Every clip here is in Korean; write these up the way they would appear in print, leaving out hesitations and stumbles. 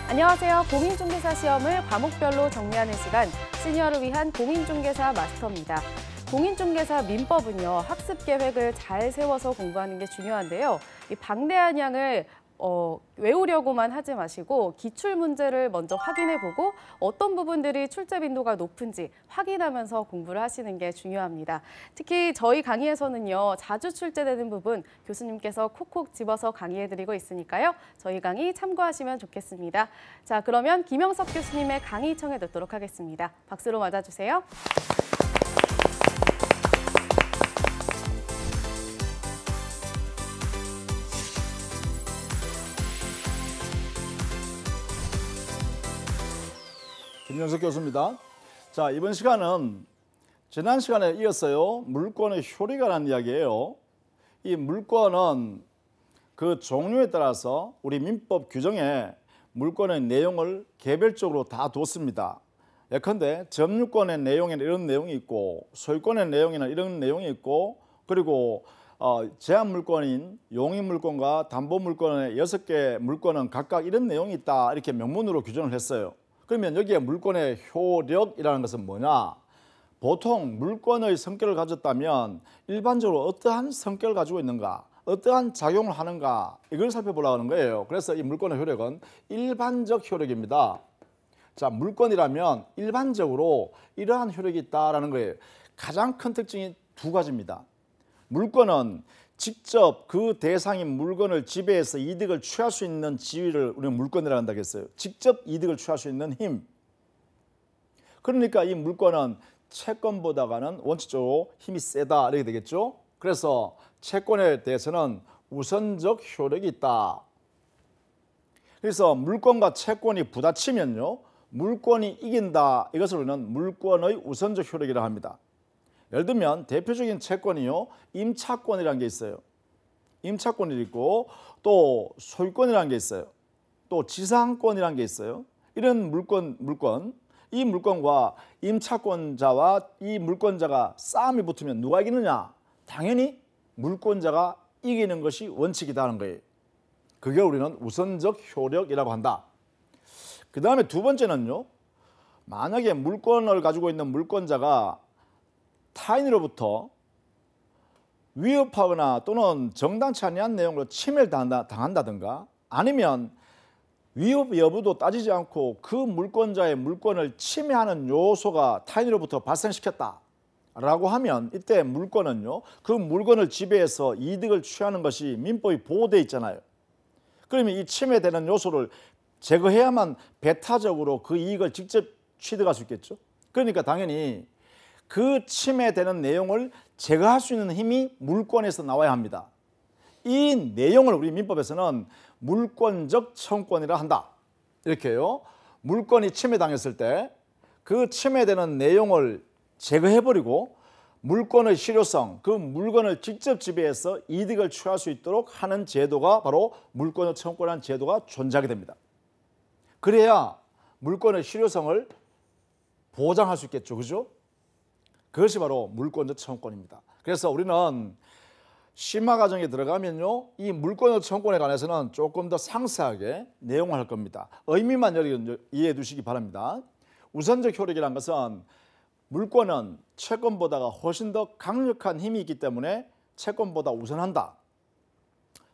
안녕하세요. 공인중개사 시험을 과목별로 정리하는 시간, 시니어를 위한 공인중개사 마스터입니다. 공인중개사 민법은요, 학습 계획을 잘 세워서 공부하는 게 중요한데요. 이 방대한 양을 외우려고만 하지 마시고 기출 문제를 먼저 확인해보고 어떤 부분들이 출제 빈도가 높은지 확인하면서 공부를 하시는 게 중요합니다. 특히 저희 강의에서는요, 자주 출제되는 부분 교수님께서 콕콕 집어서 강의해드리고 있으니까요. 저희 강의 참고하시면 좋겠습니다. 자, 그러면 김영석 교수님의 강의 청해 듣도록 하겠습니다. 박수로 맞아주세요. 김영석 교수입니다. 자, 이번 시간은 지난 시간에 이었어요. 물권의 효력이라는 이야기예요. 이 물권은 그 종류에 따라서 우리 민법 규정에 물권의 내용을 개별적으로 다 뒀습니다. 예컨대 점유권의 내용에는 이런 내용이 있고 소유권의 내용에는 이런 내용이 있고 그리고 제한물권인 용의물권과 담보물권의 6개 물권은 각각 이런 내용이 있다 이렇게 명문으로 규정을 했어요. 그러면 여기에 물권의 효력이라는 것은 뭐냐? 보통 물권의 성격을 가졌다면 일반적으로 어떠한 성격을 가지고 있는가? 어떠한 작용을 하는가? 이걸 살펴보려고 하는 거예요. 그래서 이 물권의 효력은 일반적 효력입니다. 자, 물권이라면 일반적으로 이러한 효력이 있다라는 거예요. 가장 큰 특징이 두 가지입니다. 물권은 직접 그 대상인 물건을 지배해서 이득을 취할 수 있는 지위를 우리는 물권이라고 한다고 했어요. 직접 이득을 취할 수 있는 힘. 그러니까 이 물권은 채권보다는 원칙적으로 힘이 세다 이렇게 되겠죠. 그래서 채권에 대해서는 우선적 효력이 있다. 그래서 물권과 채권이 부딪히면요, 물권이 이긴다. 이것을 우리는 물권의 우선적 효력이라고 합니다. 예를 들면 대표적인 채권이요, 임차권이라는 게 있어요. 임차권이 있고 또 소유권이라는 게 있어요. 또 지상권이라는 게 있어요. 이런 물권, 이 물권과 임차권자와 이 물권자가 싸움이 붙으면 누가 이기느냐? 당연히 물권자가 이기는 것이 원칙이다 하는 거예요. 그게 우리는 우선적 효력이라고 한다. 그 다음에 두 번째는요, 만약에 물권을 가지고 있는 물권자가 타인으로부터 위협하거나 또는 정당치 아니한 내용으로 침해를 당한다든가 아니면 위협 여부도 따지지 않고 그 물권자의 물권을 침해하는 요소가 타인으로부터 발생시켰다라고 하면 이때 물권은요, 그 물건을 지배해서 이득을 취하는 것이 민법이 보호되어 있잖아요. 그러면 이 침해되는 요소를 제거해야만 배타적으로 그 이익을 직접 취득할 수 있겠죠. 그러니까 당연히 그 침해되는 내용을 제거할 수 있는 힘이 물권에서 나와야 합니다. 이 내용을 우리 민법에서는 물권적 청권이라 한다. 이렇게요. 물권이 침해당했을 때 그 침해되는 내용을 제거해버리고 물권의 실효성, 그 물건을 직접 지배해서 이득을 취할 수 있도록 하는 제도가 바로 물권적 청권이라는 제도가 존재하게 됩니다. 그래야 물권의 실효성을 보장할 수 있겠죠. 그죠? 그것이 바로 물권적 청권입니다. 그래서 우리는 심화 과정에 들어가면요, 이 물권적 청권에 관해서는 조금 더 상세하게 내용을 할 겁니다. 의미만 이해해 두시기 바랍니다. 우선적 효력이라는 것은 물권은 채권보다가 훨씬 더 강력한 힘이 있기 때문에 채권보다 우선한다.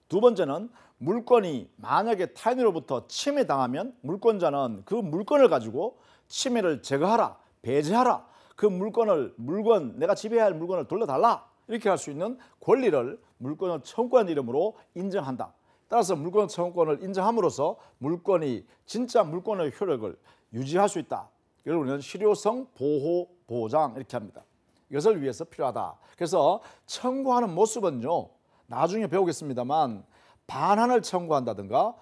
두 번째는 물권이 만약에 타인으로부터 침해당하면 물권자는 그 물권을 가지고 침해를 제거하라, 배제하라, 그 물건 내가 지배해야 할 물건을 돌려달라 이렇게 할 수 있는 권리를 물권을 청구한 이름으로 인정한다. 따라서 물권 청구권을 인정함으로써 물권이 진짜 물권의 효력을 유지할 수 있다. 이걸 우리는 실효성 보호 보장 이렇게 합니다. 이것을 위해서 필요하다. 그래서 청구하는 모습은요, 나중에 배우겠습니다만 반환을 청구한다든가,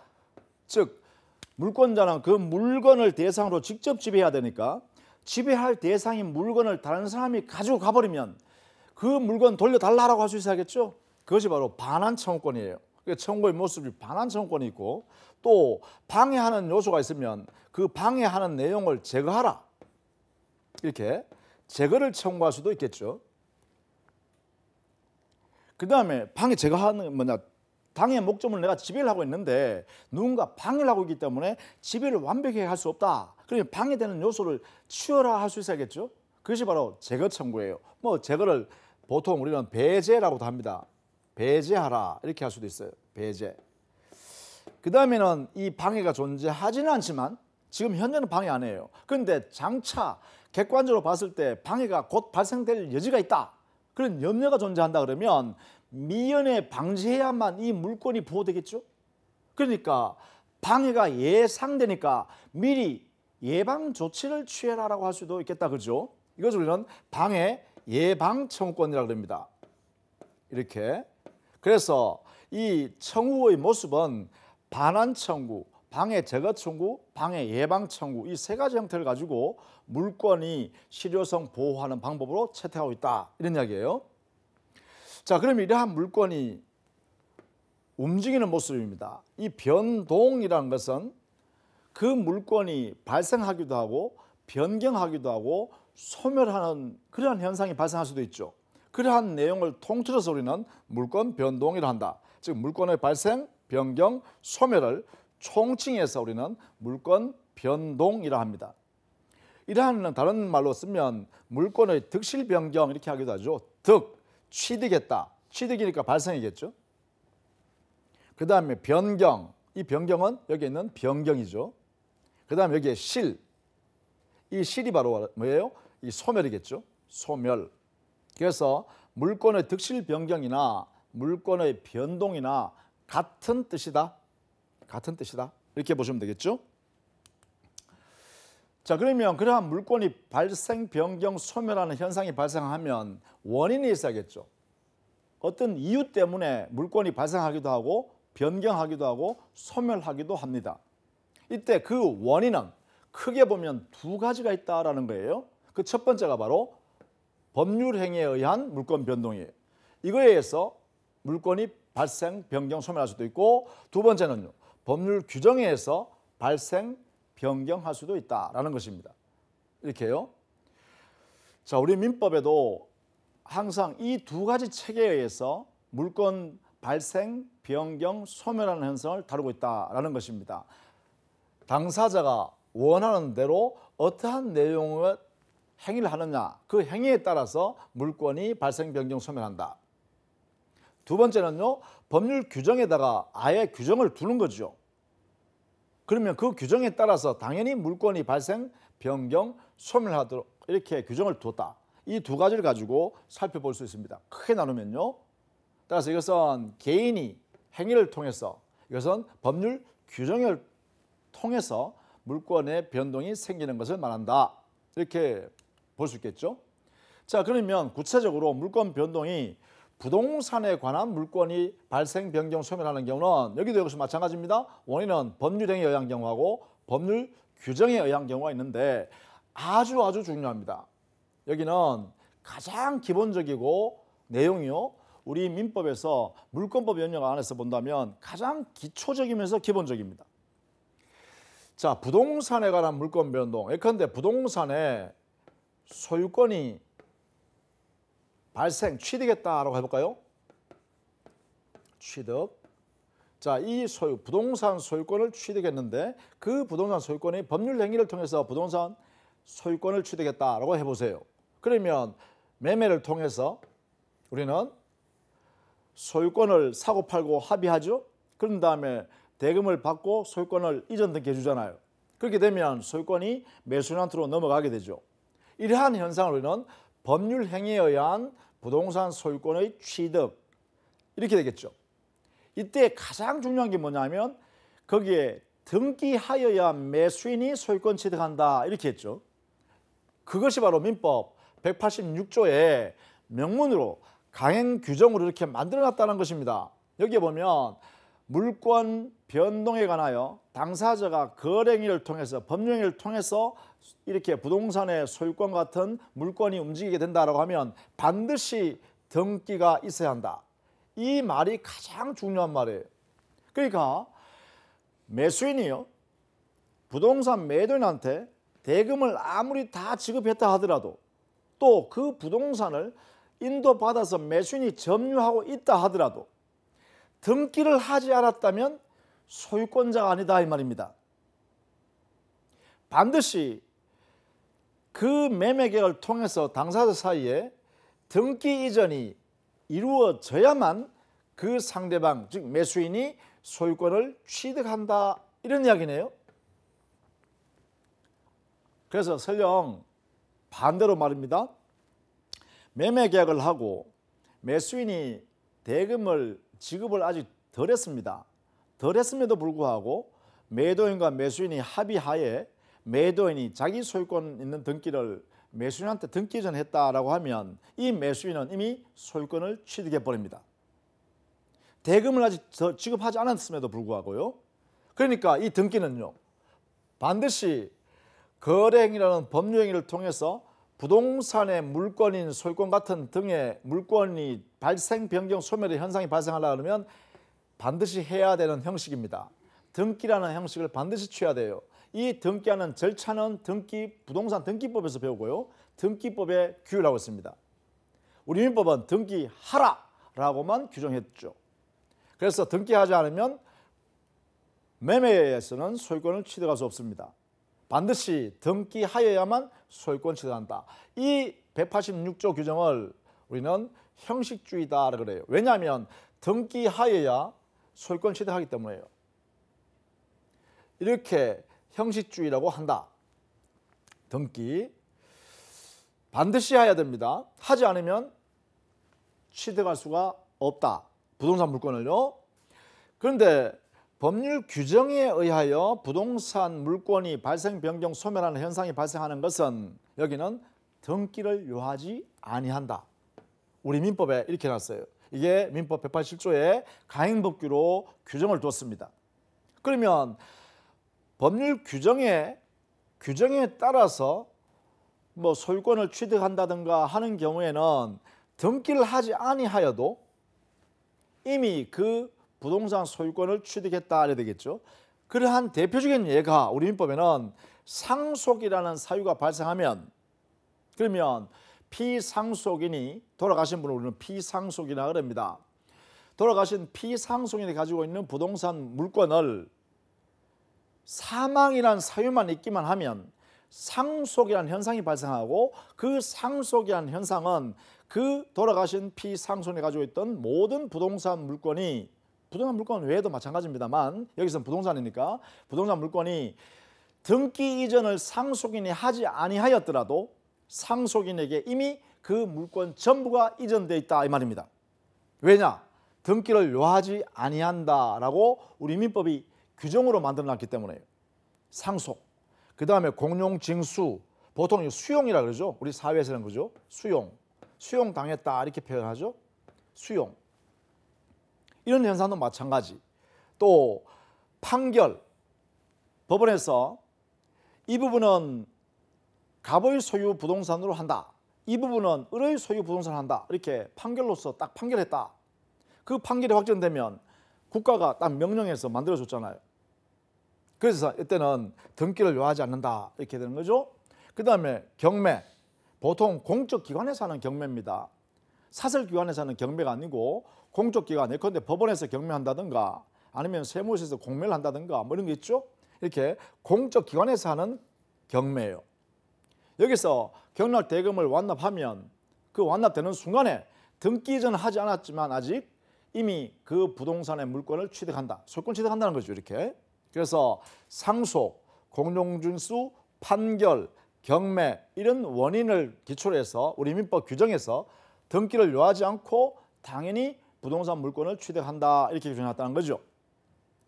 즉 물권자는 그 물건을 대상으로 직접 지배해야 되니까 지배할 대상인 물건을 다른 사람이 가지고 가버리면 그 물건 돌려달라고 할 수 있어야겠죠. 그것이 바로 반환 청구권이에요. 청구의 모습이 반환 청구권이 있고 또 방해하는 요소가 있으면 그 방해하는 내용을 제거하라. 이렇게 제거를 청구할 수도 있겠죠. 그 다음에 방해 제거하는 뭐냐, 당의 목적을 내가 지배를 하고 있는데 누군가 방해를 하고 있기 때문에 지배를 완벽하게 할 수 없다. 그러면 방해되는 요소를 치워라 할 수 있어야겠죠. 그것이 바로 제거 청구예요. 뭐 제거를 보통 우리는 배제라고도 합니다. 배제하라 이렇게 할 수도 있어요. 배제. 그 다음에는 이 방해가 존재하지는 않지만 지금 현재는 방해 안 해요. 그런데 장차 객관적으로 봤을 때 방해가 곧 발생될 여지가 있다. 그런 염려가 존재한다 그러면 미연에 방지해야만 이 물건이 보호되겠죠. 그러니까 방해가 예상되니까 미리 예방 조치를 취해라라고 할 수도 있겠다. 그죠? 이것을 우리는 방해 예방 청구권이라고 합니다. 이렇게. 그래서 이 청구의 모습은 반환 청구, 방해 제거 청구, 방해 예방 청구 이 세 가지 형태를 가지고 물권이 실효성 보호하는 방법으로 채택하고 있다. 이런 이야기예요. 자, 그럼 이러한 물권이 움직이는 모습입니다. 이 변동이라는 것은 그 물권이 발생하기도 하고 변경하기도 하고 소멸하는 그러한 현상이 발생할 수도 있죠. 그러한 내용을 통틀어서 우리는 물권 변동이라 한다. 즉 물권의 발생, 변경, 소멸을 총칭해서 우리는 물권 변동이라 합니다. 이러한 다른 말로 쓰면 물권의 득실 변경 이렇게 하기도 하죠. 득, 취득했다. 취득이니까 발생이겠죠. 그 다음에 변경, 이 변경은 여기 있는 변경이죠. 그 다음에 여기에 실, 이 실이 바로 뭐예요? 이 소멸이겠죠. 소멸. 그래서 물권의 득실 변경이나 물권의 변동이나 같은 뜻이다. 같은 뜻이다. 이렇게 보시면 되겠죠. 자, 그러면 그러한 물권이 발생, 변경, 소멸하는 현상이 발생하면 원인이 있어야겠죠. 어떤 이유 때문에 물권이 발생하기도 하고 변경하기도 하고 소멸하기도 합니다. 이때 그 원인은 크게 보면 두 가지가 있다라는 거예요. 그 첫 번째가 바로 법률 행위에 의한 물권 변동이에요. 이거에 의해서 물권이 발생, 변경, 소멸할 수도 있고 두 번째는요. 법률 규정에 의해서 발생, 변경할 수도 있다라는 것입니다. 이렇게요. 자, 우리 민법에도 항상 이 두 가지 체계에 의해서 물권 발생, 변경, 소멸하는 현상을 다루고 있다라는 것입니다. 당사자가 원하는 대로 어떠한 내용의 행위를 하느냐 그 행위에 따라서 물권이 발생, 변경, 소멸한다. 두 번째는요. 법률 규정에다가 아예 규정을 두는 거죠. 그러면 그 규정에 따라서 당연히 물권이 발생, 변경, 소멸하도록 이렇게 규정을 두었다. 이 두 가지를 가지고 살펴볼 수 있습니다. 크게 나누면요. 따라서 이것은 개인이 행위를 통해서 이것은 법률 규정을 통해서 물권의 변동이 생기는 것을 말한다. 이렇게 볼 수 있겠죠. 자, 그러면 구체적으로 물권 변동이 부동산에 관한 물권이 발생, 변경, 소멸하는 경우는 여기도 역시 마찬가지입니다. 원인은 법률 행위에 의한 경우하고 법률 규정에 의한 경우가 있는데 아주 중요합니다. 여기는 가장 기본적이고 내용이요. 우리 민법에서 물권법 연령 안에서 본다면 가장 기초적이면서 기본적입니다. 자, 부동산에 관한 물권 변동. 예컨대 부동산에 소유권이 발생, 취득했다라고 해볼까요? 취득. 자, 이 부동산 소유권을 취득했는데 그 부동산 소유권이 법률 행위를 통해서 부동산 소유권을 취득했다라고 해보세요. 그러면 매매를 통해서 우리는 소유권을 사고 팔고 합의하죠. 그런 다음에 대금을 받고 소유권을 이전 등기해 주잖아요. 그렇게 되면 소유권이 매수인한테로 넘어가게 되죠. 이러한 현상을 우리는 법률 행위에 의한 부동산 소유권의 취득 이렇게 되겠죠. 이때 가장 중요한 게 뭐냐면 거기에 등기하여야 매수인이 소유권 취득한다 이렇게 했죠. 그것이 바로 민법 186조에 명문으로 강행 규정으로 이렇게 만들어놨다는 것입니다. 여기에 보면 물권 변동에 관하여 당사자가 거래행위를 통해서 법률행위를 통해서 이렇게 부동산의 소유권 같은 물권이 움직이게 된다고 하면 반드시 등기가 있어야 한다. 이 말이 가장 중요한 말이에요. 그러니까 매수인이요. 부동산 매도인한테 대금을 아무리 다 지급했다 하더라도 또 그 부동산을 인도받아서 매수인이 점유하고 있다 하더라도 등기를 하지 않았다면 소유권자가 아니다 이 말입니다. 반드시 그 매매 계약을 통해서 당사자 사이에 등기 이전이 이루어져야만 그 상대방, 즉 매수인이 소유권을 취득한다 이런 이야기네요. 그래서 설령 반대로 말입니다. 매매 계약을 하고 매수인이 대금을 지급을 아직 덜 했습니다. 덜 했음에도 불구하고 매도인과 매수인이 합의하에 매도인이 자기 소유권 있는 등기를 매수인한테 등기 이전했다라고 하면 이 매수인은 이미 소유권을 취득해 버립니다. 대금을 아직 지급하지 않았음에도 불구하고요. 그러니까 이 등기는요, 반드시 거래행위라는 법률행위를 통해서 부동산의 물권인 소유권 같은 등의 물권이 발생, 변경, 소멸의 현상이 발생하려고 하면 반드시 해야 되는 형식입니다. 등기라는 형식을 반드시 취해야 돼요. 이 등기하는 절차는 부동산 등기법에서 배우고요. 등기법에 규율하고 있습니다. 우리 민법은 등기하라라고만 규정했죠. 그래서 등기하지 않으면 매매에서는 소유권을 취득할 수 없습니다. 반드시 등기하여야만 소유권 취득한다. 이 186조 규정을 우리는 형식주의다라고 그래요. 왜냐하면 등기하여야 소유권 취득하기 때문에요. 이렇게 형식주의라고 한다. 등기 반드시 해야 됩니다. 하지 않으면 취득할 수가 없다. 부동산 물권을요. 그런데 법률 규정에 의하여 부동산 물권이 발생, 변경, 소멸하는 현상이 발생하는 것은 여기는 등기를 요하지 아니한다. 우리 민법에 이렇게 놨어요. 이게 민법 187조의 가행법규로 규정을 두었습니다. 그러면 법률 규정에 따라서 뭐 소유권을 취득한다든가 하는 경우에는 등기를 하지 아니하여도 이미 그 부동산 소유권을 취득했다 이래야 되겠죠. 그러한 대표적인 예가 우리 민법에는 상속이라는 사유가 발생하면, 그러면 피상속인이, 돌아가신 분을 우리는 피상속이라 그럽니다. 돌아가신 피상속인이 가지고 있는 부동산 물권을 사망이라는 사유만 있기만 하면 상속이라는 현상이 발생하고, 그 상속이라는 현상은 그 돌아가신 피상속인이 가지고 있던 모든 부동산 물권 외에도 마찬가지입니다만 여기서는 부동산이니까 부동산 물권이 등기 이전을 상속인이 하지 아니하였더라도 상속인에게 이미 그 물권 전부가 이전되어 있다 이 말입니다. 왜냐? 등기를 요하지 아니한다라고 우리 민법이 규정으로 만들어놨기 때문에요. 상속, 그 다음에 공용징수, 보통 수용이라 그러죠. 우리 사회에서는 그죠. 수용 당했다 이렇게 표현하죠. 수용. 이런 현상도 마찬가지. 또 판결, 법원에서 이 부분은 갑의 소유 부동산으로 한다, 이 부분은 을의 소유 부동산을 한다, 이렇게 판결로서 딱 판결했다. 그 판결이 확정되면 국가가 딱 명령해서 만들어줬잖아요. 그래서 이때는 등기를 요하지 않는다 이렇게 되는 거죠. 그 다음에 경매, 보통 공적기관에서 하는 경매입니다. 사설기관에서 하는 경매가 아니고 공적기관, 예컨대 법원에서 경매한다든가 아니면 세무서에서 공매를 한다든가 뭐 이런 게 있죠. 이렇게 공적기관에서 하는 경매예요. 여기서 경락 대금을 완납하면 그 완납되는 순간에 등기 이전은 하지 않았지만 아직 이미 그 부동산의 물권을 취득한다, 소유권 취득한다는 거죠. 이렇게. 그래서 상속, 공용징수, 판결, 경매 이런 원인을 기초로 해서 우리 민법 규정에서 등기를 요하지 않고 당연히 부동산 물권을 취득한다 이렇게 규정해놨다는 거죠.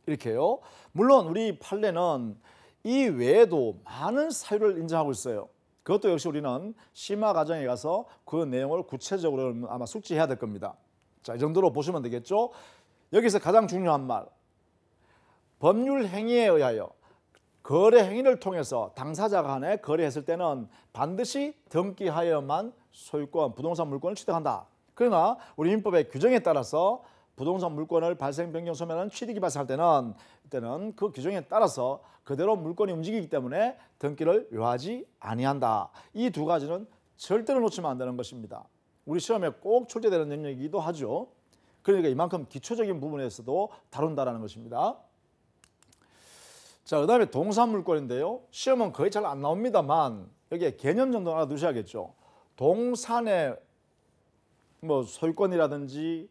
이렇게요. 물론 우리 판례는 이 외에도 많은 사유를 인정하고 있어요. 그것도 역시 우리는 심화 과정에 가서 그 내용을 구체적으로 아마 숙지해야 될 겁니다. 자, 이 정도로 보시면 되겠죠. 여기서 가장 중요한 말, 법률 행위에 의하여 거래 행위를 통해서 당사자 간에 거래했을 때는 반드시 등기하여만 소유권, 부동산 물권을 취득한다. 그러나 우리 민법의 규정에 따라서 부동산 물권을 발생, 변경, 소멸하는 취득이 발생할 때는 이때는 그 규정에 따라서 그대로 물건이 움직이기 때문에 등기를 요하지 아니한다. 이 두 가지는 절대로 놓치면 안 되는 것입니다. 우리 시험에 꼭 출제되는 영역이기도 하죠. 그러니까 이만큼 기초적인 부분에서도 다룬다라는 것입니다. 자, 그다음에 동산물권인데요. 시험은 거의 잘 안 나옵니다만 여기에 개념 정도 알아두셔야겠죠. 동산의 뭐 소유권이라든지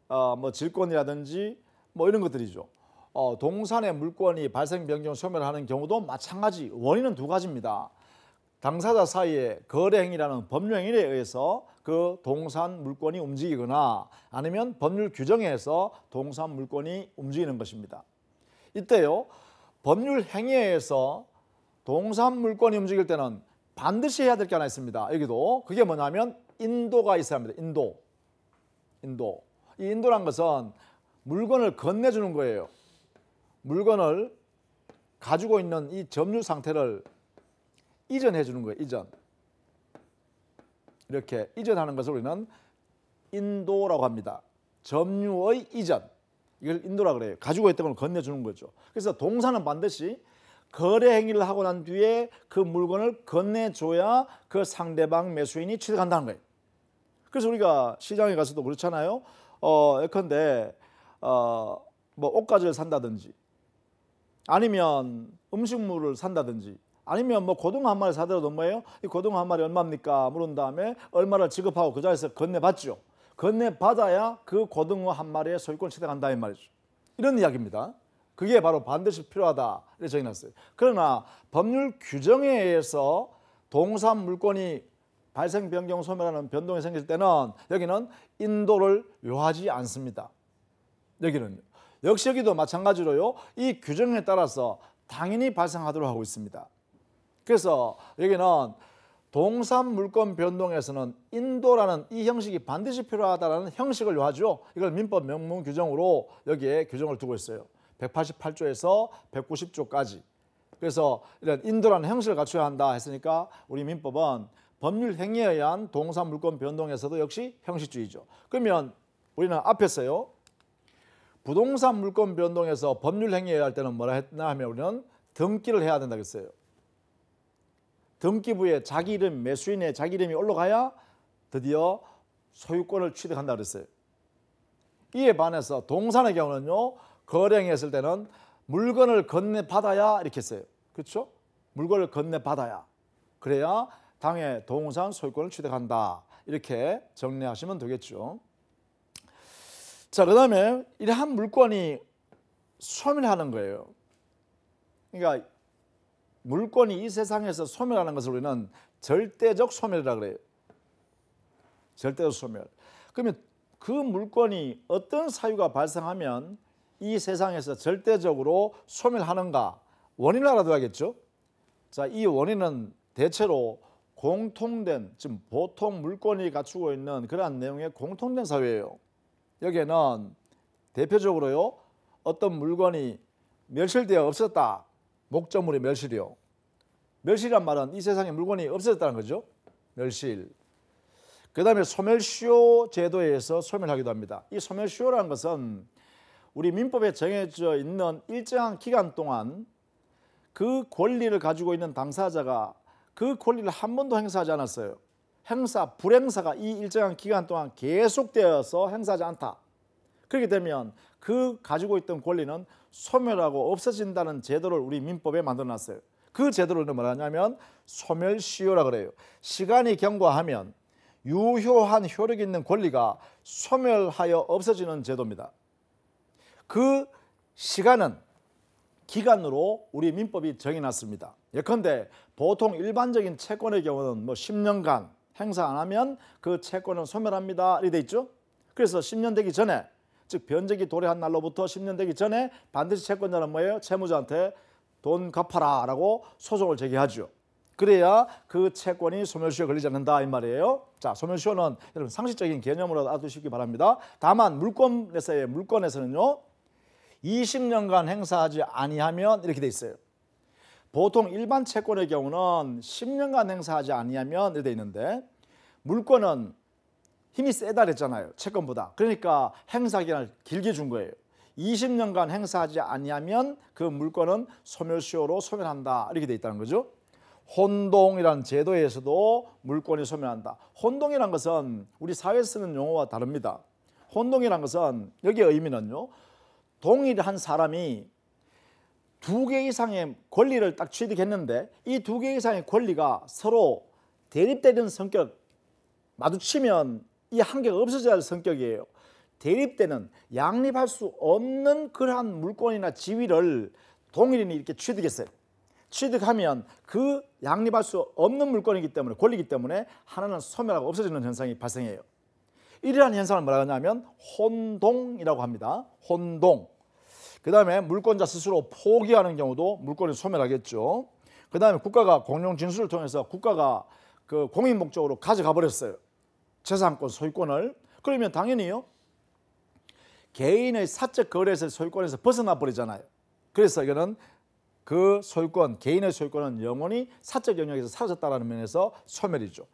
뭐 질권이라든지 뭐 이런 것들이죠. 동산의 물권이 발생 변경 소멸하는 경우도 마찬가지. 원인은 두 가지입니다. 당사자 사이의 거래 행위라는 법률 행위에 의해서 그 동산 물권이 움직이거나 아니면 법률 규정에 의해서 동산 물권이 움직이는 것입니다. 이때요, 법률 행위에 의해서 동산 물권이 움직일 때는 반드시 해야 될 게 하나 있습니다. 여기도 그게 뭐냐면 인도가 있어야 합니다. 인도. 이 인도란 것은 물건을 건네주는 거예요. 물건을 가지고 있는 이 점유 상태를 이전해 주는 거예요. 이전. 이렇게 이전하는 것을 우리는 인도라고 합니다. 점유의 이전. 이걸 인도라 그래요. 가지고 있던 걸 건네주는 거죠. 그래서 동사는 반드시 거래 행위를 하고 난 뒤에 그 물건을 건네줘야 그 상대방 매수인이 취득한다는 거예요. 그래서 우리가 시장에 가서도 그렇잖아요. 예컨대 뭐 옷가지를 산다든지 아니면 음식물을 산다든지 아니면 뭐 고등어 한 마리 사더라도 뭐예요? 이 고등어 한 마리 얼마입니까? 물은 다음에 얼마를 지급하고 그 자리에서 건네받죠. 건네받아야 그 고등어 한 마리의 소유권을 취득한다 이 말이죠. 이런 이야기입니다. 그게 바로 반드시 필요하다 이렇게 정해놨어요. 그러나 법률 규정에 의해서 동산 물권이 발생 변경 소멸하는 변동이 생길 때는 여기는 인도를 요하지 않습니다. 여기는요. 역시 여기도 마찬가지로요. 이 규정에 따라서 당연히 발생하도록 하고 있습니다. 그래서 여기는 동산 물권 변동에서는 인도라는 이 형식이 반드시 필요하다는 형식을 요하죠. 이걸 민법 명문 규정으로 여기에 규정을 두고 있어요. 188조에서 190조까지. 그래서 이런 인도라는 형식을 갖춰야 한다 했으니까 우리 민법은 법률 행위에 의한 동산 물권 변동에서도 역시 형식주의죠. 그러면 우리는 앞에서요. 부동산 물권 변동에서 법률 행위에 할 때는 뭐라 했나 하면 우리는 등기를 해야 된다고 했어요. 등기부에 자기 이름, 매수인의 자기 이름이 올라가야 드디어 소유권을 취득한다고 그랬어요. 이에 반해서 동산의 경우는요. 거래행위했을 때는 물건을 건네받아야 이렇게 했어요. 그렇죠? 물건을 건네받아야. 그래야 당의 동산 소유권을 취득한다. 이렇게 정리하시면 되겠죠. 자, 그 다음에 이러한 물건이 소멸하는 거예요. 그러니까 물건이 이 세상에서 소멸하는 것을 우리는 절대적 소멸이라고 그래요. 절대적 소멸. 그러면 그 물건이 어떤 사유가 발생하면 이 세상에서 절대적으로 소멸하는가? 원인을 알아둬야겠죠. 자, 이 원인은 대체로 공통된, 지금 보통 물건이 갖추고 있는 그러한 내용의 공통된 사유예요. 여기에는 대표적으로요. 어떤 물건이 멸실되어 없었다. 목적물이 멸실이요. 멸실이란 말은 이 세상에 물건이 없어졌다는 거죠. 멸실. 그 다음에 소멸시효 제도에 의해서 소멸하기도 합니다. 이 소멸시효라는 것은 우리 민법에 정해져 있는 일정한 기간 동안 그 권리를 가지고 있는 당사자가 그 권리를 한 번도 행사하지 않았어요. 불행사가 이 일정한 기간 동안 계속되어서 행사하지 않다. 그렇게 되면 그 가지고 있던 권리는 소멸하고 없어진다는 제도를 우리 민법에 만들어놨어요. 그 제도를 뭐라 하냐면 소멸시효라고 그래요. 시간이 경과하면 유효한 효력 있는 권리가 소멸하여 없어지는 제도입니다. 그 시간은 기간으로 우리 민법이 정해놨습니다. 예컨대 보통 일반적인 채권의 경우는 뭐 10년간 행사 안 하면 그 채권은 소멸합니다. 이렇게 돼 있죠. 그래서 10년 되기 전에, 즉 변제기 도래한 날로부터 10년 되기 전에 반드시 채권자는 뭐예요? 채무자한테 돈 갚아라 라고 소송을 제기하죠. 그래야 그 채권이 소멸시효 걸리지 않는다 이 말이에요. 자, 소멸시효는 여러분 상식적인 개념으로 알아두시기 바랍니다. 다만 물권에서는요 20년간 행사하지 아니하면 이렇게 돼 있어요. 보통 일반 채권의 경우는 10년간 행사하지 아니하면 이렇게 돼 있는데 물권은 힘이 세다 그랬잖아요. 채권보다. 그러니까 행사 기간을 길게 준 거예요. 20년간 행사하지 아니하면 그 물권은 소멸시효로 소멸한다. 이렇게 돼 있다는 거죠. 혼동이라는 제도에서도 물권이 소멸한다. 혼동이라는 것은 우리 사회에 쓰는 용어와 다릅니다. 혼동이라는 것은 여기의 의미는요. 동일한 사람이 두 개 이상의 권리를 딱 취득했는데 이 두 개 이상의 권리가 서로 대립되는 성격, 마주치면 이 한계가 없어져야 할 성격이에요. 대립되는 양립할 수 없는 그러한 물권이나 지위를 동일인이 이렇게 취득했어요. 취득하면 그 양립할 수 없는 물건이기 때문에 권리이기 때문에 하나는 소멸하고 없어지는 현상이 발생해요. 이러한 현상을 뭐라고 하냐면 혼동이라고 합니다. 혼동. 그 다음에 물권자 스스로 포기하는 경우도 물권이 소멸하겠죠. 그 다음에 국가가 공용 진술을 통해서 국가가 그 공익 목적으로 가져가 버렸어요. 재산권, 소유권을. 그러면 당연히요. 개인의 사적 거래에서 소유권에서 벗어나 버리잖아요. 그래서 이거는 그 소유권, 개인의 소유권은 영원히 사적 영역에서 사라졌다는 면에서 소멸이죠.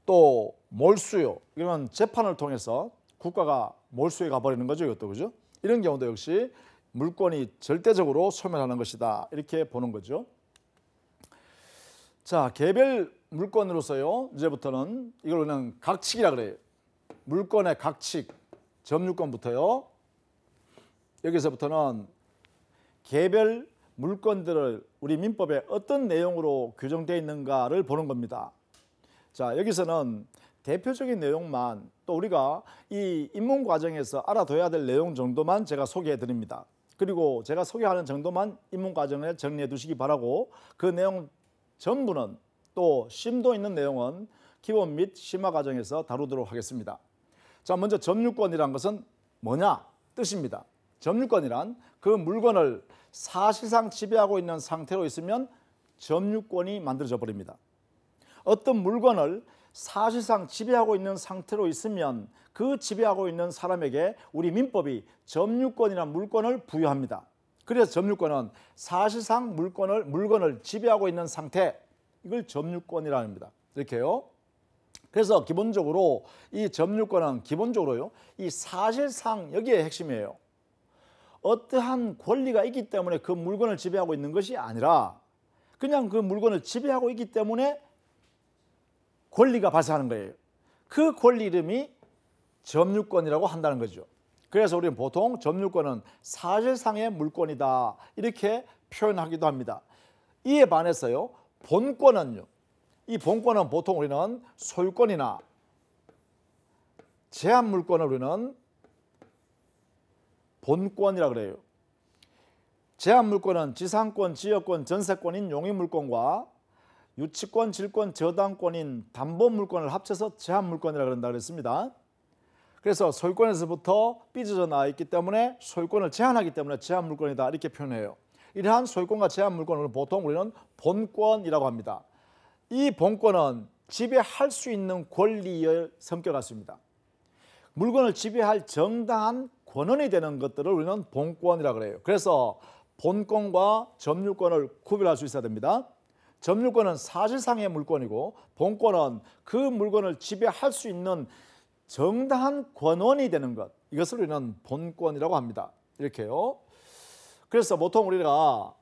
또 몰수요. 이건 재판을 통해서 국가가 몰수해 가버리는 거죠. 이것도 그죠? 이런 경우도 역시 물권이 절대적으로 소멸하는 것이다. 이렇게 보는 거죠. 자, 개별 물권으로서요. 이제부터는 이걸 그냥 각칙이라 그래요. 물권의 각칙, 점유권부터요. 여기서부터는 개별 물권들을 우리 민법에 어떤 내용으로 규정되어 있는가를 보는 겁니다. 자, 여기서는 대표적인 내용만 또 우리가 이 입문 과정에서 알아둬야 될 내용 정도만 제가 소개해 드립니다. 그리고 제가 소개하는 정도만 입문 과정에 정리해 두시기 바라고 그 내용 전부는 또 심도 있는 내용은 기본 및 심화 과정에서 다루도록 하겠습니다. 자, 먼저 점유권이란 것은 뭐냐 뜻입니다. 점유권이란 그 물건을 사실상 지배하고 있는 상태로 있으면 점유권이 만들어져 버립니다. 어떤 물건을 사실상 지배하고 있는 상태로 있으면 그 지배하고 있는 사람에게 우리 민법이 점유권이라는 물권을 부여합니다. 그래서 점유권은 사실상 물건을 지배하고 있는 상태, 이걸 점유권이라 합니다. 이렇게요. 그래서 기본적으로 이 점유권은 기본적으로요. 이 사실상 여기에 핵심이에요. 어떠한 권리가 있기 때문에 그 물건을 지배하고 있는 것이 아니라 그냥 그 물건을 지배하고 있기 때문에 권리가 발생하는 거예요. 그 권리 이름이 점유권이라고 한다는 거죠. 그래서 우리는 보통 점유권은 사실상의 물권이다 이렇게 표현하기도 합니다. 이에 반해서요. 본권은요. 이 본권은 보통 우리는 소유권이나 제한 물권을 우리는 본권이라고 그래요. 제한 물권은 지상권, 지역권, 전세권인 용의물권과 유치권, 질권, 저당권인 담보물권을 합쳐서 제한물권이라고 그런다 그랬습니다. 그래서 소유권에서부터 삐져져 나와 있기 때문에 소유권을 제한하기 때문에 제한물권이다 이렇게 표현해요. 이러한 소유권과 제한물권을 보통 우리는 본권이라고 합니다. 이 본권은 지배할 수 있는 권리의 성격을 갖습니다. 물건을 지배할 정당한 권한이 되는 것들을 우리는 본권이라고 그래요. 그래서 본권과 점유권을 구별할 수 있어야 됩니다. 점유권은 사실상의 물권이고 본권은 그 물건을 지배할 수 있는 정당한 권한이 되는 것, 이것을 우리는 본권이라고 합니다. 이렇게요. 그래서 보통 우리가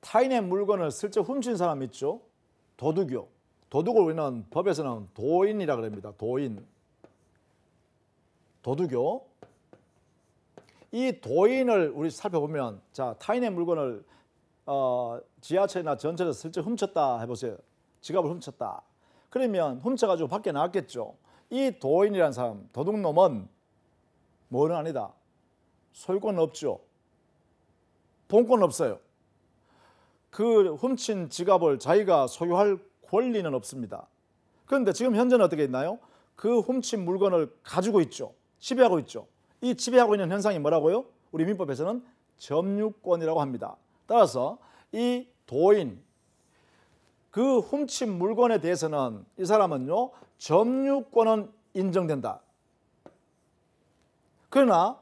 타인의 물건을 슬쩍 훔친 사람 있죠. 도둑이요. 도둑을 우리는 법에서는 도인이라고 합니다. 도인. 도둑이요. 이 도인을 우리 살펴보면 자, 타인의 물건을 지하철이나 전철에서 슬쩍 훔쳤다 해보세요. 지갑을 훔쳤다. 그러면 훔쳐가지고 밖에 나왔겠죠. 이 도인이라는 사람, 도둑놈은 뭐는 아니다. 소유권 없죠. 본권 없어요. 그 훔친 지갑을 자기가 소유할 권리는 없습니다. 그런데 지금 현재는 어떻게 있나요? 그 훔친 물건을 가지고 있죠. 지배하고 있죠. 이 지배하고 있는 현상이 뭐라고요? 우리 민법에서는 점유권이라고 합니다. 따라서 이 도인, 그 훔친 물건에 대해서는 이 사람은요, 점유권은 인정된다. 그러나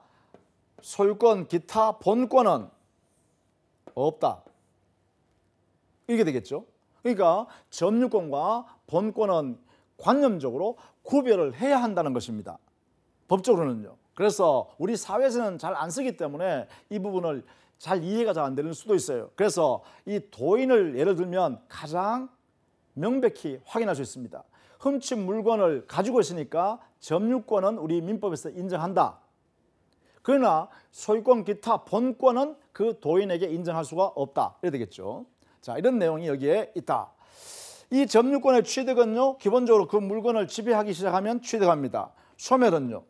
소유권, 기타 본권은 없다. 이렇게 되겠죠. 그러니까 점유권과 본권은 관념적으로 구별을 해야 한다는 것입니다. 법적으로는요. 그래서 우리 사회에서는 잘 안 쓰기 때문에 이 부분을 잘 이해가 잘 안 되는 수도 있어요. 그래서 이 도인을 예를 들면 가장 명백히 확인할 수 있습니다. 훔친 물건을 가지고 있으니까 점유권은 우리 민법에서 인정한다. 그러나 소유권 기타 본권은 그 도인에게 인정할 수가 없다. 이래 되겠죠. 자, 이런 내용이 여기에 있다. 이 점유권의 취득은요, 기본적으로 그 물건을 지배하기 시작하면 취득합니다. 소멸은요,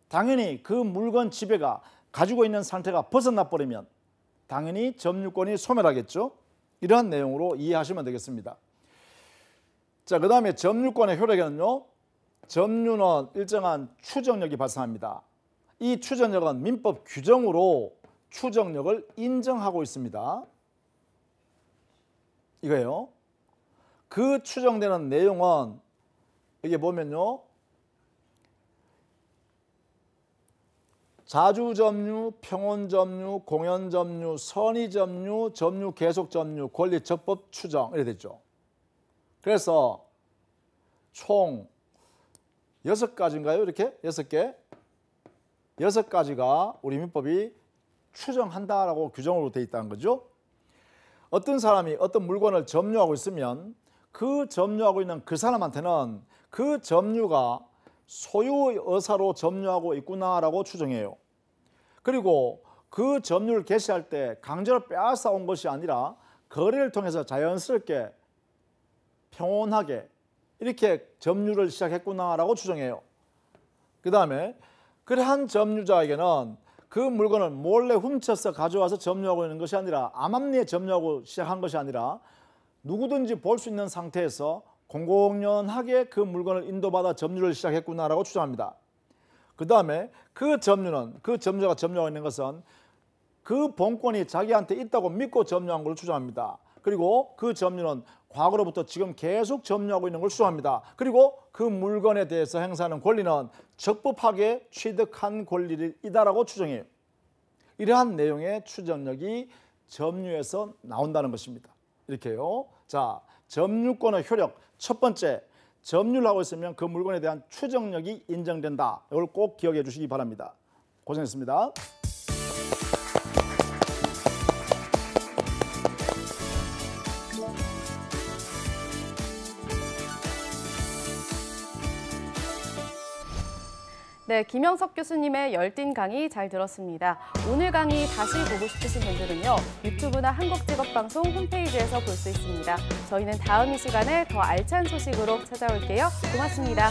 당연히 그 물건 지배가 가지고 있는 상태가 벗어나 버리면 당연히 점유권이 소멸하겠죠. 이러한 내용으로 이해하시면 되겠습니다. 자, 그 다음에 점유권의 효력에는요, 점유는 일정한 추정력이 발생합니다. 이 추정력은 민법 규정으로 추정력을 인정하고 있습니다. 이거예요. 그 추정되는 내용은 여기 보면요, 자주점유, 평온점유, 공연점유, 선의점유, 점유 계속점유, 권리적법 추정 이렇게 되죠. 그래서 총 6가지인가요? 이렇게 6개? 6가지가 우리 민법이 추정한다라고 규정으로 되어 있다는 거죠. 어떤 사람이 어떤 물건을 점유하고 있으면 그 점유하고 있는 그 사람한테는 그 점유가 소유 의사로 점유하고 있구나라고 추정해요. 그리고 그 점유를 개시할 때 강제로 빼앗아 온 것이 아니라 거래를 통해서 자연스럽게 평온하게 이렇게 점유를 시작했구나라고 추정해요. 그 다음에 그러한 점유자에게는 그 물건을 몰래 훔쳐서 가져와서 점유하고 있는 것이 아니라 암암리에 점유하고 시작한 것이 아니라 누구든지 볼 수 있는 상태에서 공공연하게 그 물건을 인도받아 점유를 시작했구나라고 추정합니다. 그 다음에 그 점유는, 그 점유자가 점유하고 있는 것은 그 본권이 자기한테 있다고 믿고 점유한 걸로 추정합니다. 그리고 그 점유는 과거로부터 지금 계속 점유하고 있는 걸 추정합니다. 그리고 그 물건에 대해서 행사하는 권리는 적법하게 취득한 권리이다라고 추정해요. 이러한 내용의 추정력이 점유에서 나온다는 것입니다. 이렇게요. 자, 점유권의 효력 첫 번째, 점유를 하고 있으면 그 물건에 대한 추정력이 인정된다. 이걸 꼭 기억해 주시기 바랍니다. 고생했습니다. 네, 김영석 교수님의 열띤 강의 잘 들었습니다. 오늘 강의 다시 보고 싶으신 분들은요, 유튜브나 한국직업방송 홈페이지에서 볼 수 있습니다. 저희는 다음 이 시간에 더 알찬 소식으로 찾아올게요. 고맙습니다.